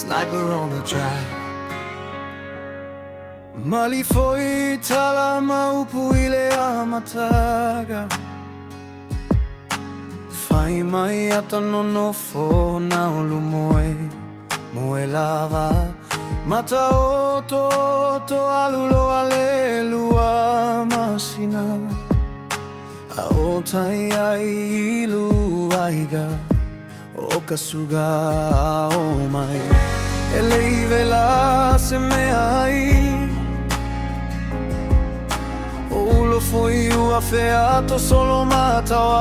sniper on the track. Mali foi tala maupu ile amataga. Fai mai ata nonofo na ulumoe moe lava. Mata oto alulo alelua masina. Aotai ai ilu aiga o kasuga o mai. Elei vela se me ai. Ulo foi o afeato solo matawai.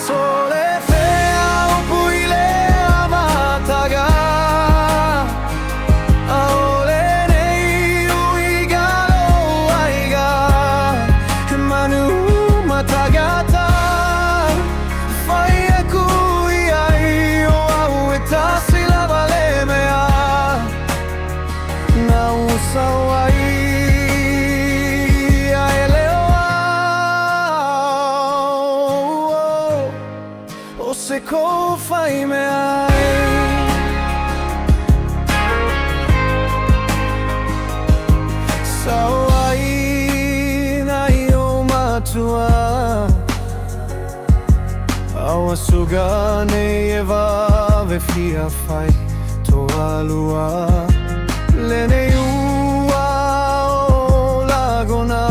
Sole fea o puile amataga. Aole nei uigalo aiga. Manu matagata. Fai a cui ai o au e tasi la valemea. Na usawai. Se ko fai me ai. Sao ai na yo matua. Awa suga ne eva ve fia fai to alua. Lene ua o lagona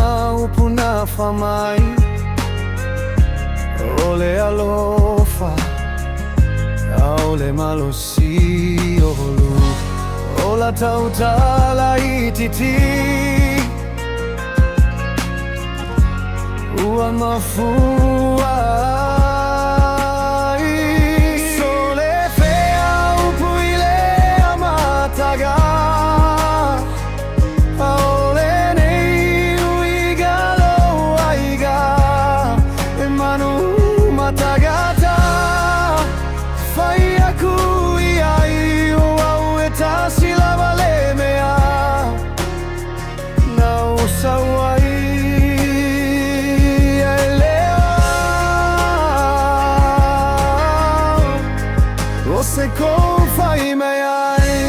upuna famai. Ole alofa. Aole malo si olu. Ola tautala ititi. Ua mafua. Sole fea upuile amataga. Aole nei uigalo aiga. Emanu matagata. Fai a cui ai o au e tasi la valemea. Na usawai e lea. O se ko fai me ai.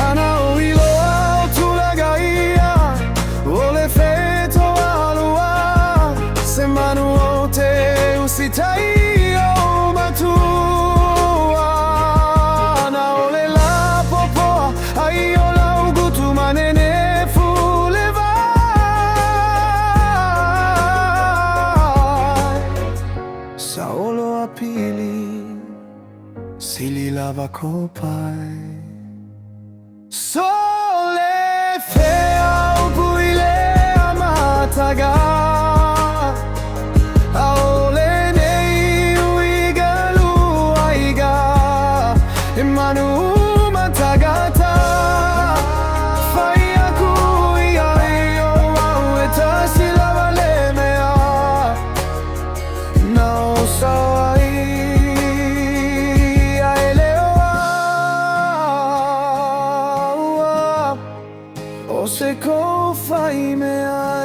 Ana o ilo au tulagaia. O le feto alua. Se manu o te usitai o matua. Na ole la popoa. Ai o la ugutu manene fule vai. Saolo apili. Sili lava copai. Sole fea upuile amataga. Manu matagata. Fai a cui ai o au e tasi la valemea. Na usawai ai leoa. O se ko fai me ai.